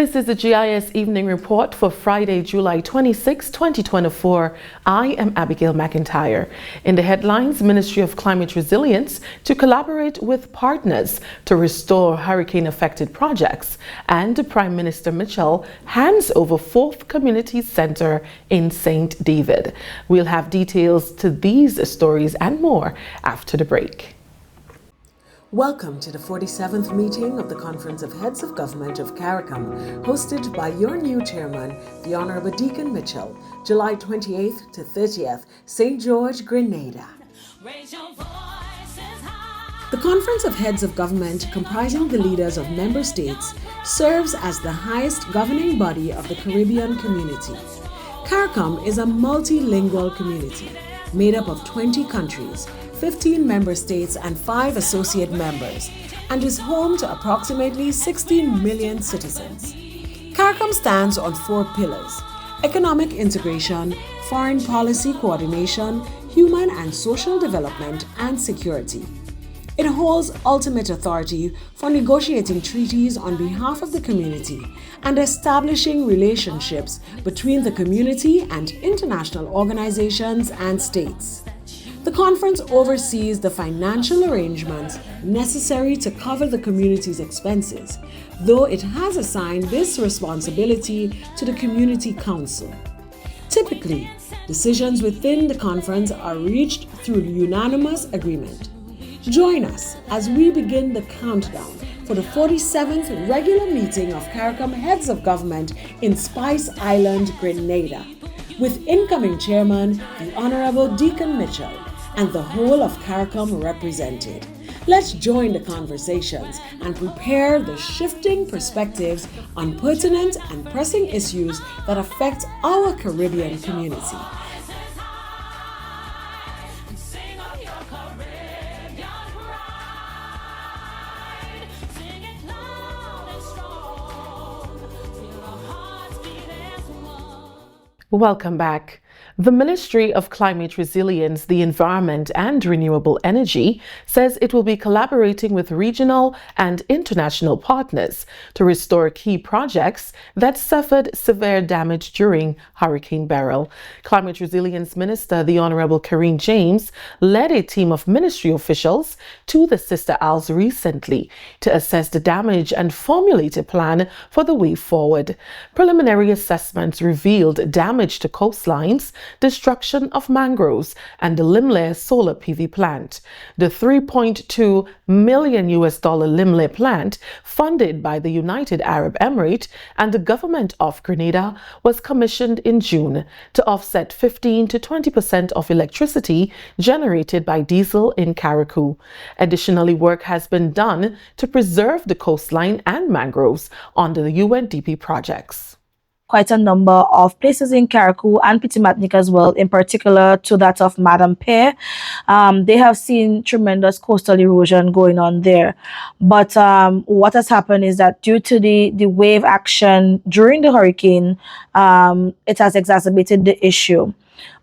This is the GIS Evening Report for Friday, July 26, 2024. I am Abigail McIntyre. In the headlines, Ministry of Climate Resilience to collaborate with partners to restore hurricane-affected projects, and Prime Minister Mitchell hands over 4th Community Center in St. David. We'll have details to these stories and more after the break. Welcome to the 47th meeting of the Conference of Heads of Government of CARICOM, hosted by your new chairman, the Honorable Deacon Mitchell, July 28th to 30th, St. George, Grenada. The Conference of Heads of Government, comprising the leaders of member states, serves as the highest governing body of the Caribbean community. CARICOM is a multilingual community made up of 20 countries, 15 member states and 5 associate members, and is home to approximately 16 million citizens. CARICOM stands on 4 pillars: economic integration, foreign policy coordination, human and social development, and security. It holds ultimate authority for negotiating treaties on behalf of the community and establishing relationships between the community and international organizations and states. The conference oversees the financial arrangements necessary to cover the community's expenses, though it has assigned this responsibility to the Community Council. Typically, decisions within the conference are reached through unanimous agreement. Join us as we begin the countdown for the 47th regular meeting of CARICOM Heads of Government in Spice Island, Grenada, with incoming chairman, the Honorable Deacon Mitchell, and the whole of CARICOM represented. Let's join the conversations and prepare the shifting perspectives on pertinent and pressing issues that affect our Caribbean community. Welcome back. The Ministry of Climate Resilience, the Environment and Renewable Energy says it will be collaborating with regional and international partners to restore key projects that suffered severe damage during Hurricane Beryl. Climate Resilience Minister, the Honorable Kareem James, led a team of ministry officials to the Sister Isles recently to assess the damage and formulate a plan for the way forward. Preliminary assessments revealed damage to coastlines, destruction of mangroves, and the Limleh solar PV plant. The $3.2 million Limleh plant, funded by the United Arab Emirates and the government of Grenada, was commissioned in June to offset 15 to 20% of electricity generated by diesel in carriacou. Additionally, work has been done to preserve the coastline and mangroves under the UNDP projects. Quite a number of places in Carriacou and Pitimatnik as well, in particular to that of Madam Pear. They have seen tremendous coastal erosion going on there. But what has happened is that due to the wave action during the hurricane, it has exacerbated the issue.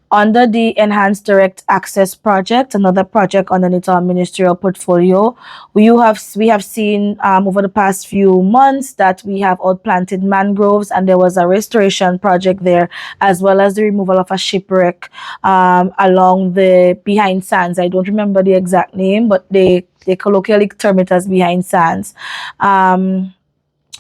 Under the Enhanced Direct Access Project, another project underneath our ministerial portfolio, we have seen over the past few months that we have outplanted mangroves, and there was a restoration project there, as well as the removal of a shipwreck along the Behind Sands. I don't remember the exact name, but they colloquially term it as Behind Sands.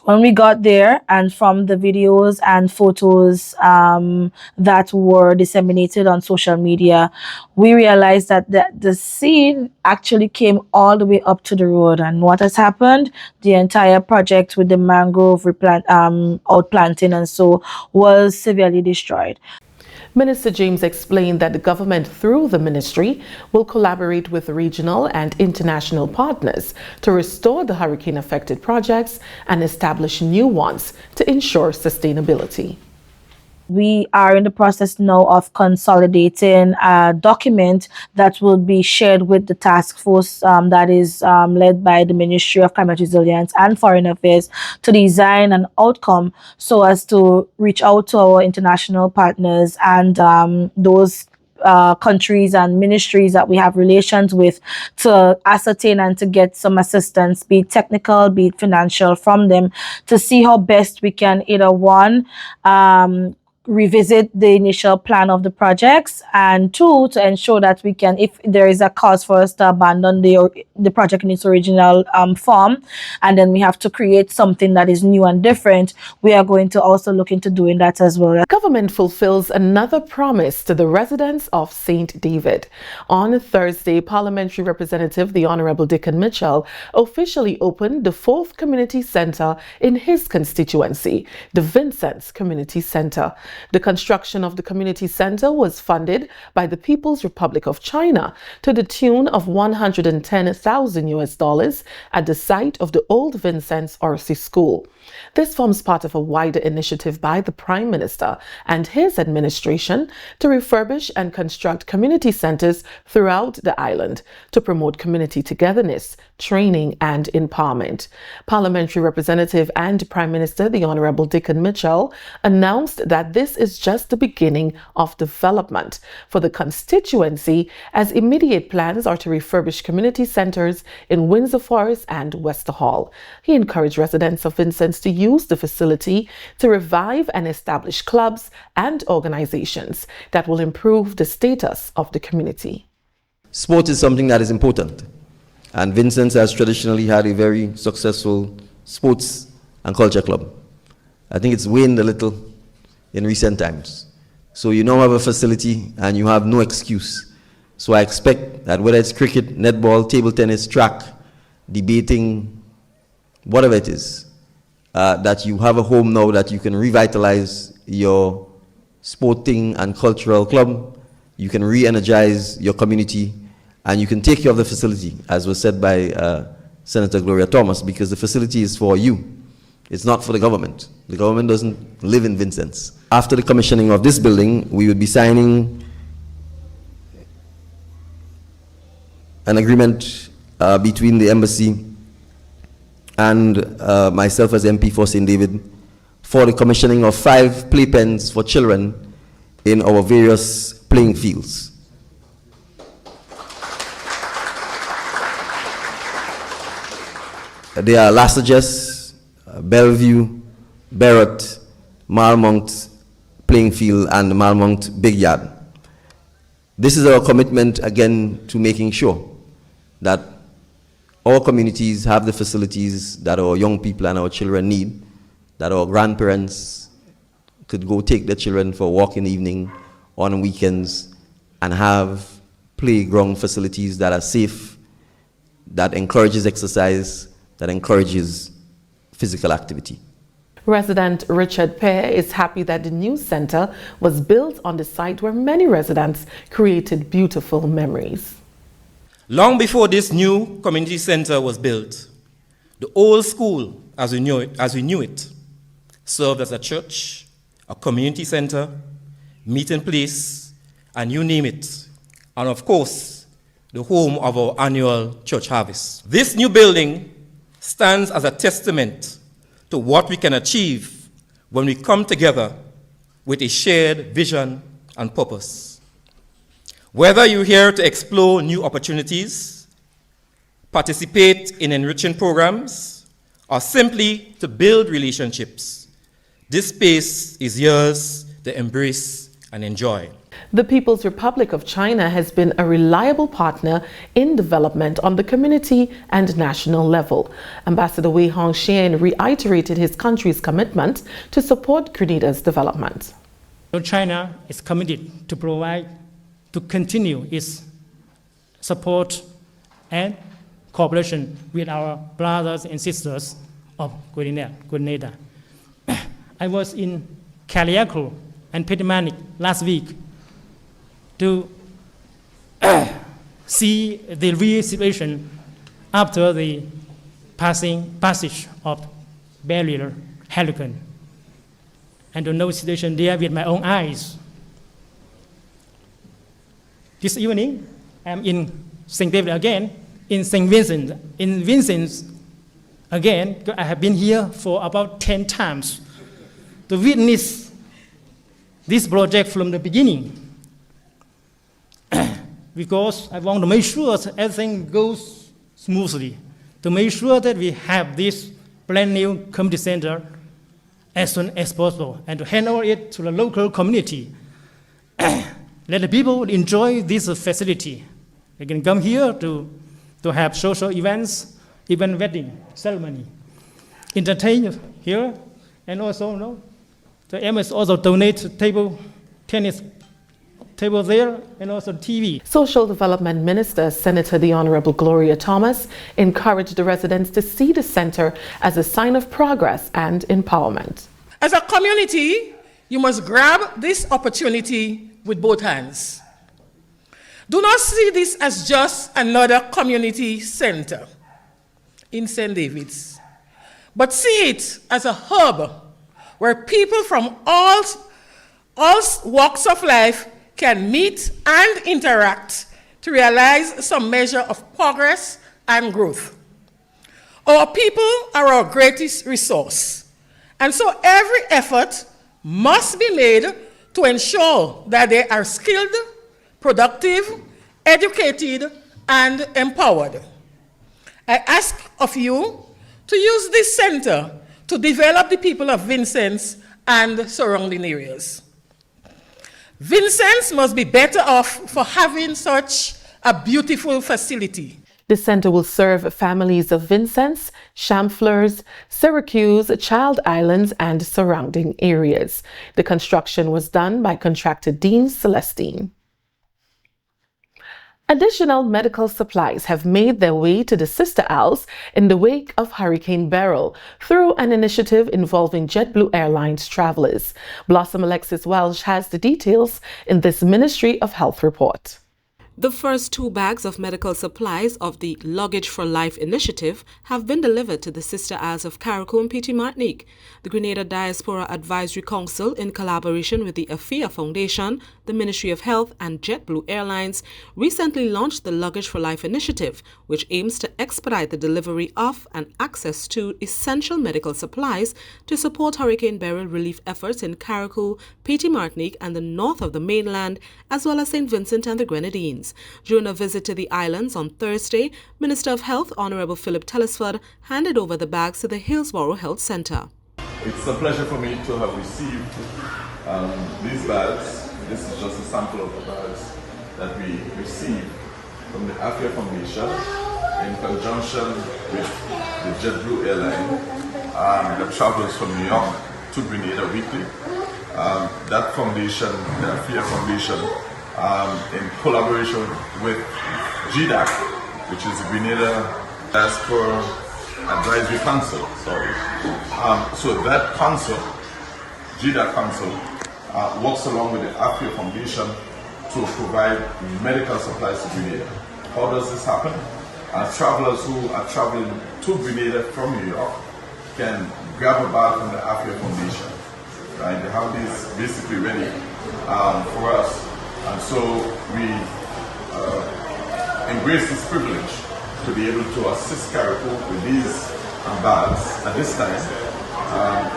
When we got there, and from the videos and photos that were disseminated on social media, we realized that the seed actually came all the way up to the road. And what has happened? The entire project with the mangrove outplanting and so was severely destroyed. Minister James explained that the government, through the ministry, will collaborate with regional and international partners to restore the hurricane-affected projects and establish new ones to ensure sustainability. We are in the process now of consolidating a document that will be shared with the task force that is led by the Ministry of Climate Resilience and Foreign Affairs to design an outcome so as to reach out to our international partners and those countries and ministries that we have relations with to ascertain and to get some assistance, be it technical, be it financial, from them to see how best we can either one, revisit the initial plan of the projects, and two, to ensure that we can, if there is a cause for us to abandon the project in its original form, and then we have to create something that is new and different, we are going to also look into doing that as well. Government fulfills another promise to the residents of St. David. On Thursday, Parliamentary Representative the Honorable Dickon Mitchell officially opened the 4th community centre in his constituency, the Vincent's Community Centre. The construction of the community centre was funded by the People's Republic of China to the tune of $110,000 at the site of the old Vincent's Orsi School. This forms part of a wider initiative by the Prime Minister and his administration to refurbish and construct community centres throughout the island to promote community togetherness, training and empowerment. Parliamentary Representative and Prime Minister the Honourable Dickon Mitchell announced that this is just the beginning of development for the constituency, as immediate plans are to refurbish community centres in Windsor Forest and Wester Hall. He encouraged residents of Vincent's to use the facility to revive and establish clubs and organizations that will improve the status of the community. Sport is something that is important, and Vincent's has traditionally had a very successful sports and culture club. I think it's waned a little in recent times. So you now have a facility and you have no excuse. So I expect that whether it's cricket, netball, table tennis, track, debating, whatever it is, that you have a home now that you can revitalize your sporting and cultural club, you can re-energize your community, and you can take care of the facility, as was said by Senator Gloria Thomas, because the facility is for you. It's not for the government. The government doesn't live in Vincent's. After the commissioning of this building, we would be signing an agreement between the embassy and myself as MP for St. David for the commissioning of 5 playpens for children in our various playing fields. They are Lassages, Bellevue, Barrett, Malmont playing field, and Malmont Big Yard. This is our commitment again to making sure that our communities have the facilities that our young people and our children need, that our grandparents could go take their children for a walk in the evening, on weekends, and have playground facilities that are safe, that encourages exercise, that encourages physical activity. Resident Richard Pear is happy that the new centre was built on the site where many residents created beautiful memories. Long before this new community centre was built, the old school, as we knew it, served as a church, a community centre, meeting place, and you name it, and of course, the home of our annual church harvest. This new building stands as a testament to what we can achieve when we come together with a shared vision and purpose. Whether you're here to explore new opportunities, participate in enriching programs, or simply to build relationships, this space is yours to embrace and enjoy. The People's Republic of China has been a reliable partner in development on the community and national level. Ambassador Wei Hongxian reiterated his country's commitment to support Grenada's development. China is committed to continue its support and cooperation with our brothers and sisters of Grenada. I was in carriacou and Partygrenada last week to see the real situation after the passage of barrier hurricane, and to know the situation there with my own eyes. This evening, I'm in St. David again, in St. Vincent. In Vincent again, I have been here for about 10 times to witness this project from the beginning. because I want to make sure that everything goes smoothly, to make sure that we have this brand new community center as soon as possible, and to hand over it to the local community. Let the people enjoy this facility. They can come here to have social events, even wedding ceremony, entertain here, and also, the aim is also donate tennis table there, and also TV. Social Development Minister Senator the Honorable Gloria Thomas encouraged the residents to see the center as a sign of progress and empowerment. As a community, you must grab this opportunity with both hands. Do not see this as just another community center in St. David's, but see it as a hub where people from all walks of life can meet and interact to realize some measure of progress and growth. Our people are our greatest resource, and so every effort must be made to ensure that they are skilled, productive, educated, and empowered. I ask of you to use this center to develop the people of Vincennes and surrounding areas. Vincennes must be better off for having such a beautiful facility. The center will serve families of Vincennes, Chamfleurs, Syracuse, Child Islands, and surrounding areas. The construction was done by contractor Dean Celestine. Additional medical supplies have made their way to the Sister Isles in the wake of Hurricane Beryl through an initiative involving JetBlue Airlines travelers. Blossom Alexis Welsh has the details in this Ministry of Health report. The first 2 bags of medical supplies of the Luggage for Life initiative have been delivered to the Sister Isles of Carriacou and Petit Martinique. The Grenada Diaspora Advisory Council, in collaboration with the AFIA Foundation, the Ministry of Health, and JetBlue Airlines, recently launched the Luggage for Life initiative, which aims to expedite the delivery of and access to essential medical supplies to support Hurricane Beryl relief efforts in Carriacou, Petit Martinique, and the north of the mainland, as well as St. Vincent and the Grenadines. During a visit to the islands on Thursday, Minister of Health Honorable Philip Telesford handed over the bags to the Hillsborough Health Centre. It's a pleasure for me to have received these bags. This is just a sample of the bags that we received from the AFIA Foundation in conjunction with the JetBlue airline that travels from New York to Grenada weekly. That foundation, the AFIA Foundation, in collaboration with GDAC, which is the Grenada Diaspora Advisory Council. So that council, GDAC Council, works along with the AFIA Foundation to provide medical supplies to Grenada. How does this happen? Travelers who are traveling to Grenada from New York can grab a bag from the AFIA Foundation. Right? They have these basically ready for us. And so we embrace this privilege to be able to assist Carriacou with these bags at this time,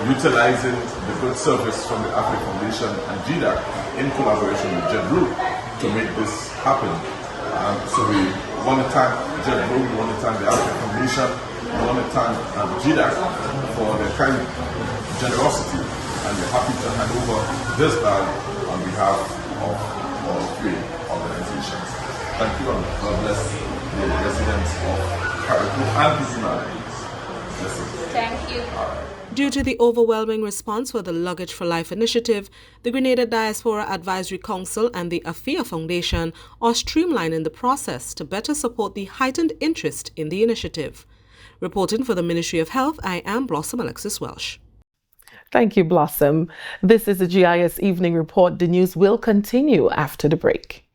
utilizing the good service from the AFIA Foundation and GDAC in collaboration with JetBlue to make this happen. So we want to thank JetBlue, we want to thank the AFIA Foundation, we want to thank GDAC for their kind generosity, and we're happy to hand over this bag on behalf of all 3 organizations. Thank you, and God bless the residents of Carriacou and Petit Martinique. Thank you. Due to the overwhelming response for the Luggage for Life initiative, the Grenada Diaspora Advisory Council and the AFIA Foundation are streamlining the process to better support the heightened interest in the initiative. Reporting for the Ministry of Health, I am Blossom Alexis Welsh. Thank you, Blossom. This is the GIS Evening Report. The news will continue after the break.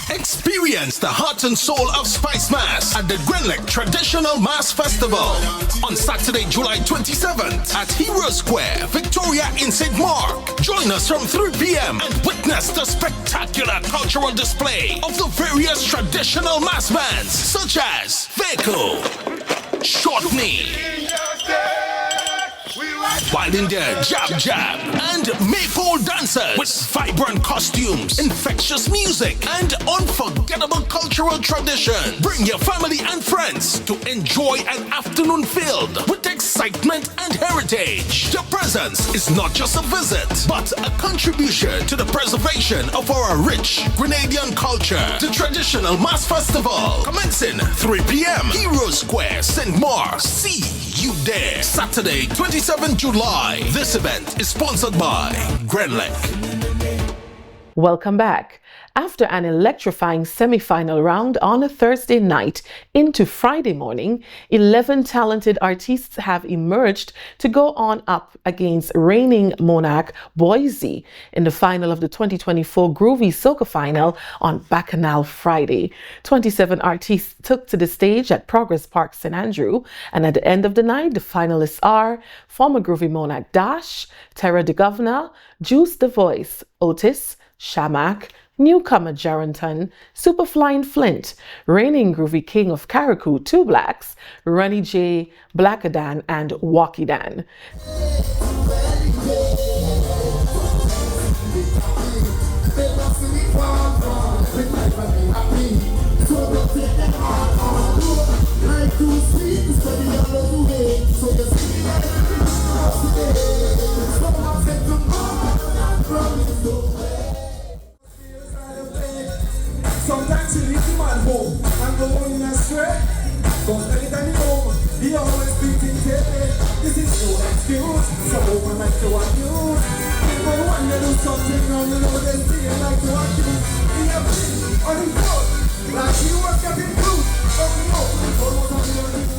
Experience the heart and soul of Spice Mass at the Grenlec Traditional Mass Festival on Saturday, July 27th at Hero Square, Victoria in St. Mark. Join us from 3 p.m. and witness the spectacular cultural display of the various traditional mass bands such as vgh'n, Short Knee, While in there, jab jab and maypole dancers with vibrant costumes, infectious music, and unforgettable cultural tradition. Bring your family and friends to enjoy an afternoon filled with excitement and heritage. Your presence is not just a visit, but a contribution to the preservation of our rich Grenadian culture. The traditional mass festival commencing 3 p.m. Hero Square, St. Mark's. See you there. Saturday, 27 July. This event is sponsored by Grenlec. Welcome back. After an electrifying semi-final round on a Thursday night into Friday morning, 11 talented artists have emerged to go on up against reigning monarch Boise in the final of the 2024 Groovy Soca Final on Bacchanal Friday. 27 artists took to the stage at Progress Park, St. Andrew, and at the end of the night, the finalists are former Groovy monarch Dash, Terra the Governor, Juice the Voice, Otis, Shamak, Newcomer Jarrington, Superflying Flint, reigning Groovy King of Carriacou, Two Blacks, Ronnie J, Blackadan, and Wakidan. Sometimes you leave the man home and go in astray. But anytime you home, he always beating K. This is no excuse, so woman like to want you. But when you do something wrong, you know they feel like to want you. He have been on his foot, like he was getting good. But you know, almost on the other.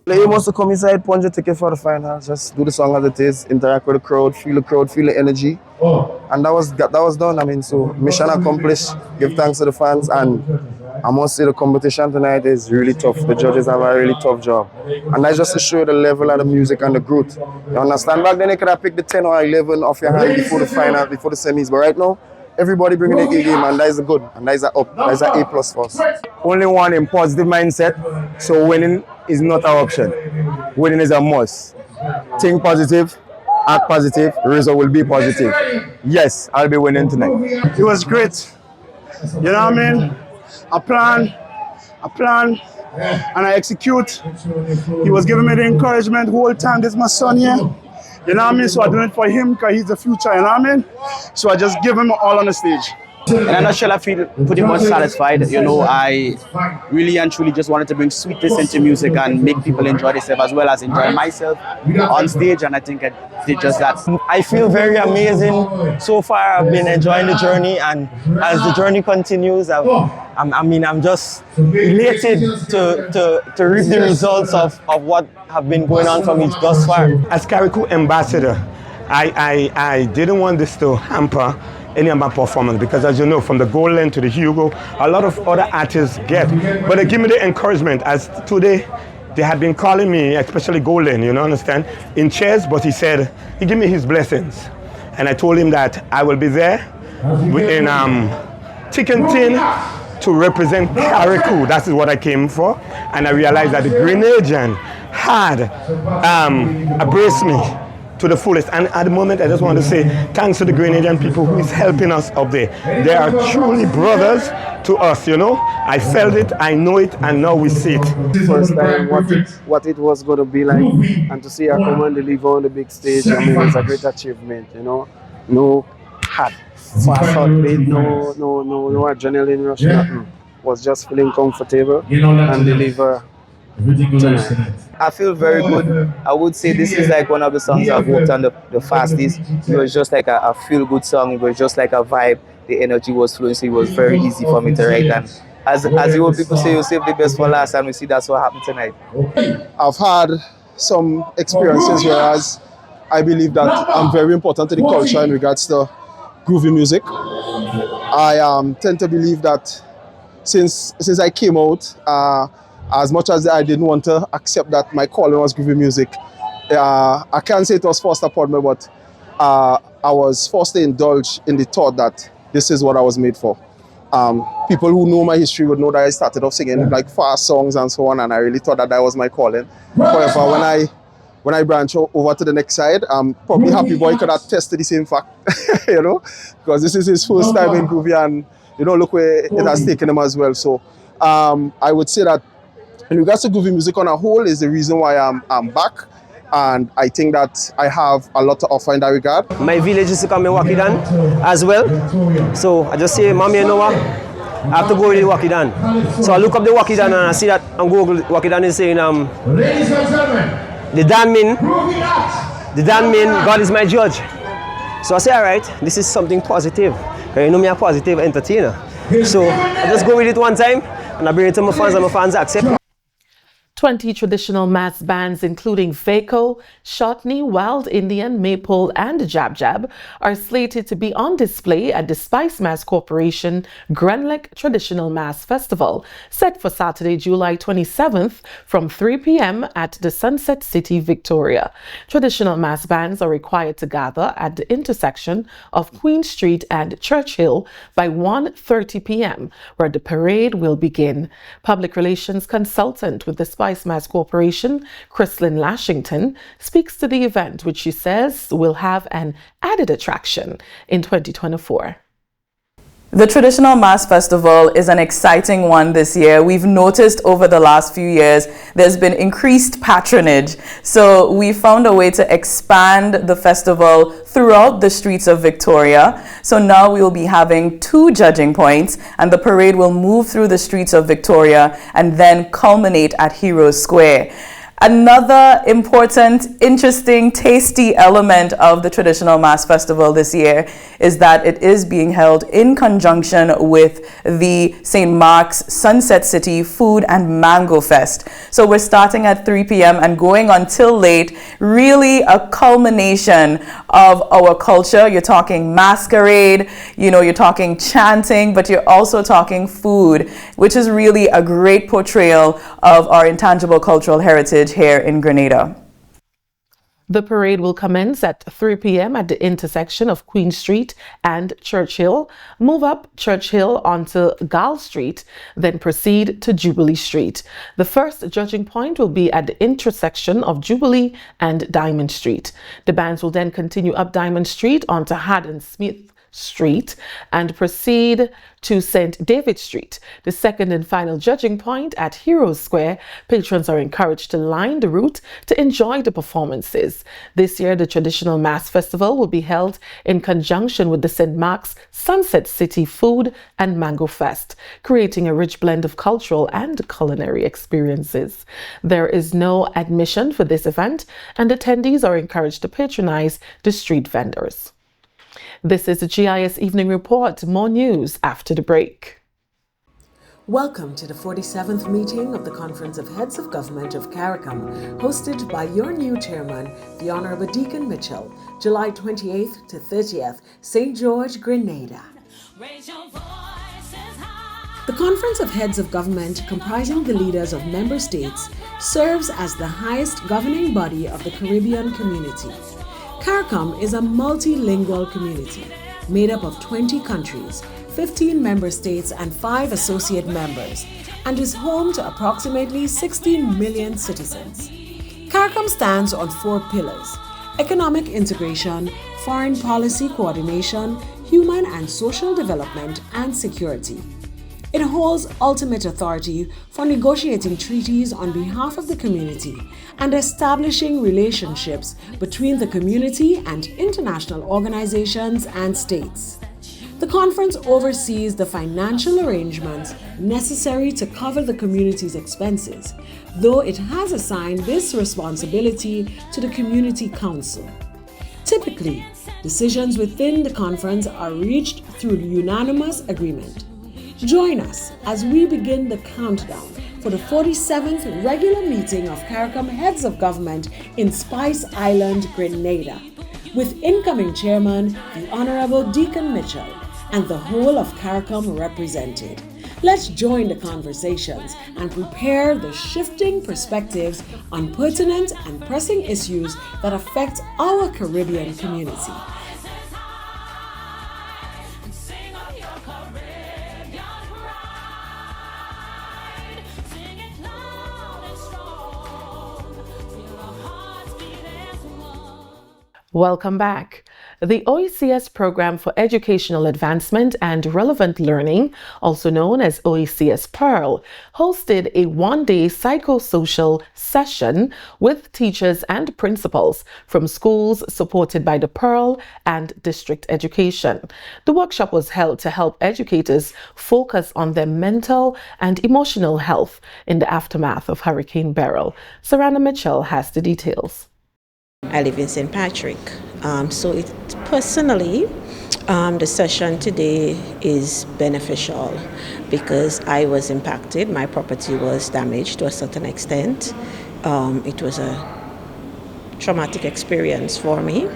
You must come inside, punch your ticket for the final, just do the song as it is, interact with the crowd, feel the energy. And that was done. I mean, so mission accomplished, give thanks to the fans, and I must say the competition tonight is really tough. The judges have a really tough job. And that's just to show the level of the music and the growth. You understand? Back then you could have picked the 10 or 11 off your hand before the final, before the semis, but right now, everybody bringing the A game, and that is a good, and that is a up, that is an A+ for us. Only one in positive mindset, so winning is not our option. Winning is a must. Think positive, act positive, result will be positive. Yes, I'll be winning tonight. It was great. You know what I mean? I plan, and I execute. He was giving me the encouragement the whole time. This is my son here. You know what I mean? So I do it for him because he's the future, you know what I mean? So I just give him all on the stage. In a nutshell, I feel pretty much satisfied. You know, I really and truly just wanted to bring sweetness into music and make people enjoy themselves as well as enjoy myself on stage, and I think I did just that. I feel very amazing. So far, I've been enjoying the journey, and as the journey continues, I'm just elated to reap the results of what have been going on for me thus far. As Carriacou ambassador, I didn't want this to hamper any of my performance, because as you know, from the Golden to the Hugo, a lot of other artists get. But they give me the encouragement, as today they had been calling me, especially Golden, you know, understand, in chairs, but he said, he gave me his blessings. And I told him that I will be there in thick and thin to represent Carriacou. That is what I came for. And I realized that the Grenadian had embraced me to the fullest. And at the moment, I just want to say thanks to the Grenadian people who is helping us up there. They are truly brothers to us, you know. I felt it, I know it, and now we see it. First time what it was going to be like, and to see her come and deliver on the big stage, I mean, it's a great achievement, you know. No hard, fast heartbeat, no adrenaline rush, nothing. Was just feeling comfortable and deliver tonight. I feel very good. I would say this is like one of the songs I've worked on the fastest. It was just like a feel-good song. It was just like a vibe. The energy was flowing, so it was very easy for me to write. And as the old people say, you save the best for last, and we see that's what happened tonight. I've had some experiences whereas I believe that I'm very important to the culture in regards to groovy music. I tend to believe that since I came out, as much as I didn't want to accept that my calling was groovy music, I can't say it was forced upon me, but I was forced to indulge in the thought that this is what I was made for. People who know my history would know that I started off singing like fast songs and so on, and I really thought that was my calling. However, when I branch over to the next side, probably Happy Boy could attest to the same fact, you know, because this is his first time in Groovy, and you know, look where it has taken him as well. So I would say that in regards to Groovy music on a whole is the reason why I'm back, and I think that I have a lot to offer in that regard. My village is to come and walk it on as well. So I just say, Mommy, you know what? I have to go with the walk it on. So I look up the walk it on and I see that on Google walk it on is saying Ladies and gentlemen, the Dan mean God is my judge. So I say, all right, this is something positive. You know me a positive entertainer. So I just go with it one time and I bring it to my fans and my fans accept it. 20 traditional mass bands, including vgh'n, Shotney, Wild Indian, Maypole, and Jab Jab, are slated to be on display at the Spice Mass Corporation Grenlec Traditional Mass Festival, set for Saturday, July 27th from 3 p.m. at the Sunset City, Victoria. Traditional mass bands are required to gather at the intersection of Queen Street and Churchill by 1:30 p.m., where the parade will begin. Public relations consultant with the Spice Mass Corporation, Chrislyn Lashington, speaks to the event, which she says will have an added attraction in 2024. The Traditional Mass Festival is an exciting one this year. We've noticed over the last few years there's been increased patronage. So we found a way to expand the festival throughout the streets of Victoria. So now we will be having 2 judging points, and the parade will move through the streets of Victoria and then culminate at Heroes Square. Another important, interesting, tasty element of the Traditional Mass Festival this year is that it is being held in conjunction with the St. Mark's Sunset City Food and Mango Fest. So we're starting at 3 p.m. and going until late, really a culmination of our culture. You're talking masquerade, you know, you're talking chanting, but you're also talking food, which is really a great portrayal of our intangible cultural heritage here in Grenada. The parade will commence at 3 p.m. at the intersection of Queen Street and Churchill, move up Churchill onto Gall Street, then proceed to Jubilee Street. The first judging point will be at the intersection of Jubilee and Diamond Street. The bands will then continue up Diamond Street onto Haddon Smith Street and proceed to St. David Street. The second and final judging point at Heroes Square, patrons are encouraged to line the route to enjoy the performances. This year, the Traditional Mass Festival will be held in conjunction with the St. Mark's Sunset City Food and Mango Fest, creating a rich blend of cultural and culinary experiences. There is no admission for this event, and attendees are encouraged to patronize the street vendors. This is the GIS Evening Report. More news after the break. Welcome to the 47th meeting of the Conference of Heads of Government of CARICOM, hosted by your new chairman, the Honorable Deacon Mitchell, July 28th to 30th, St. George, Grenada. The Conference of Heads of Government, comprising the leaders of member states, serves as the highest governing body of the Caribbean community. CARICOM is a multilingual community made up of 20 countries, 15 member states and 5 associate members, and is home to approximately 16 million citizens. CARICOM stands on 4 pillars: economic integration, foreign policy coordination, human and social development, and security. It holds ultimate authority for negotiating treaties on behalf of the community and establishing relationships between the community and international organizations and states. The conference oversees the financial arrangements necessary to cover the community's expenses, though it has assigned this responsibility to the Community Council. Typically, decisions within the conference are reached through unanimous agreement. Join us as we begin the countdown for the 47th regular meeting of CARICOM Heads of Government in Spice Island, Grenada. with incoming chairman, the Honorable Deacon Mitchell, and the whole of CARICOM represented. Let's join the conversations and prepare the shifting perspectives on pertinent and pressing issues that affect our Caribbean community. Welcome back. The OECS Program for Educational Advancement and Relevant Learning, also known as OECS Pearl, hosted a one-day psychosocial session with teachers and principals from schools supported by the Pearl and District Education. The workshop was held to help educators focus on their mental and emotional health in the aftermath of Hurricane Beryl. Sarana Mitchell has the details. I live in St. Patrick. Personally, the session today is beneficial because I was impacted. My property was damaged to a certain extent. It was a traumatic experience for me.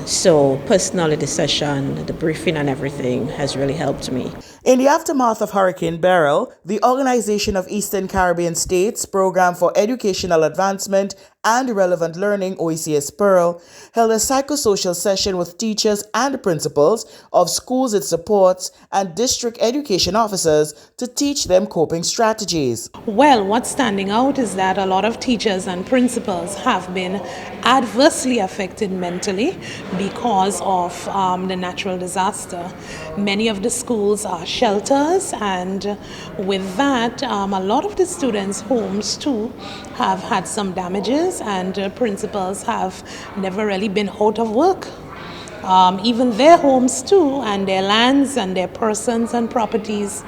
So personally, the session, the briefing and everything has really helped me. In the aftermath of Hurricane Beryl, the Organization of Eastern Caribbean States Program for Educational Advancement and Relevant Learning, OECS Pearl, held a psychosocial session with teachers and principals of schools it supports and district education officers to teach them coping strategies. Well, what's standing out is that a lot of teachers and principals have been adversely affected mentally because of the natural disaster. Many of the schools are shelters, and with that, a lot of the students' homes too have had some damages, and principals have never really been out of work. Even their homes too, and their lands and their persons and properties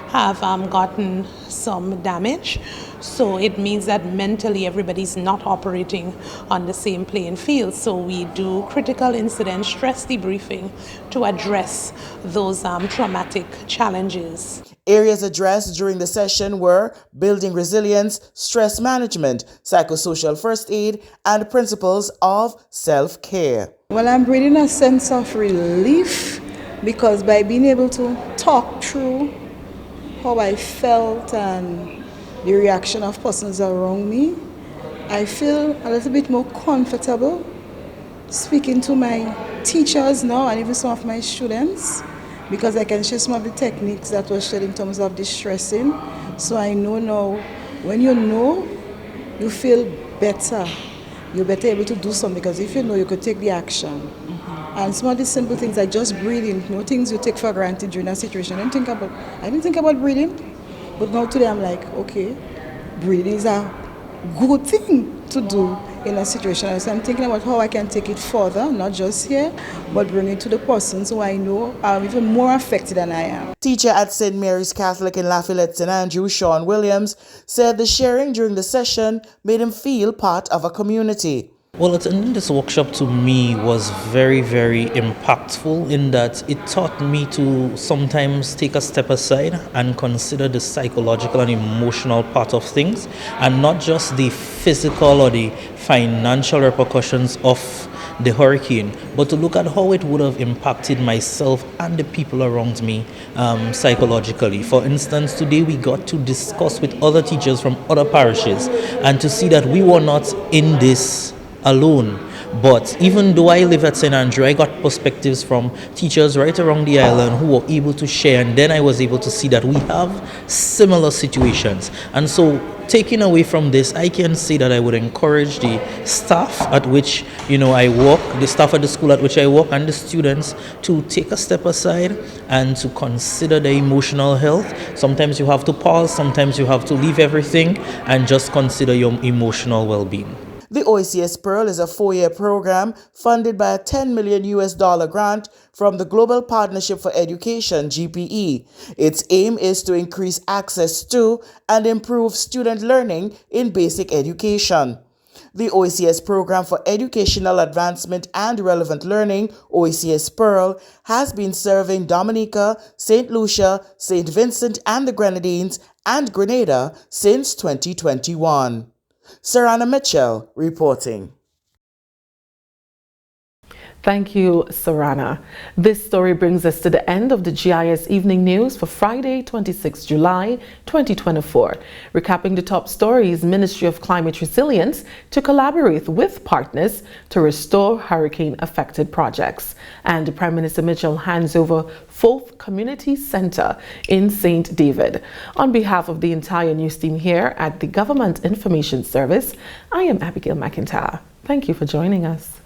have gotten some damage. So it means that mentally everybody's not operating on the same playing field. So we do critical incident stress debriefing to address those traumatic challenges. Areas addressed during the session were building resilience, stress management, psychosocial first aid, and principles of self-care. Well, I'm breathing a sense of relief because by being able to talk through how I felt and the reaction of persons around me, I feel a little bit more comfortable speaking to my teachers now and even some of my students, because I can share some of the techniques that were shared in terms of distressing. So I know now, when you know, you feel better. You're better able to do something, because if you know, you could take the action. And some of the simple things like just breathing, things you take for granted during a situation. I didn't think about breathing, but now today I'm like, okay, breathing is a good thing to do in a situation. So I'm thinking about how I can take it further, not just here, but bring it to the persons who I know are even more affected than I am. Teacher at St. Mary's Catholic in Lafayette, St. Andrew, Sean Williams, said the sharing during the session made him feel part of a community. Well, attending this workshop to me was very, very impactful in that it taught me to sometimes take a step aside and consider the psychological and emotional part of things, and not just the physical or the financial repercussions of the hurricane, but to look at how it would have impacted myself and the people around me psychologically. For instance, today we got to discuss with other teachers from other parishes and to see that we were not in this alone. But even though I live at St. Andrew, I got perspectives from teachers right around the island who were able to share, and then I was able to see that we have similar situations. And so taking away from this, I can say that I would encourage the staff at which I work, the staff at the school at which I work, and the students to take a step aside and to consider their emotional health. Sometimes you have to pause, sometimes you have to leave everything and just consider your emotional well-being. The OECS Pearl is a 4-year program funded by a $10 million grant from the Global Partnership for Education, GPE. Its aim is to increase access to and improve student learning in basic education. The OECS Program for Educational Advancement and Relevant Learning, OECS Pearl, has been serving Dominica, St. Lucia, St. Vincent and the Grenadines, and Grenada since 2021. Sarana Mitchell reporting. Thank you, Sarana. This story brings us to the end of the GIS Evening News for Friday, 26 July 2024. Recapping the top stories, Ministry of Climate Resilience to collaborate with partners to restore hurricane-affected projects. And Prime Minister Mitchell hands over 4th Community Center in St. David. On behalf of the entire news team here at the Government Information Service, I am Abigail McIntyre. Thank you for joining us.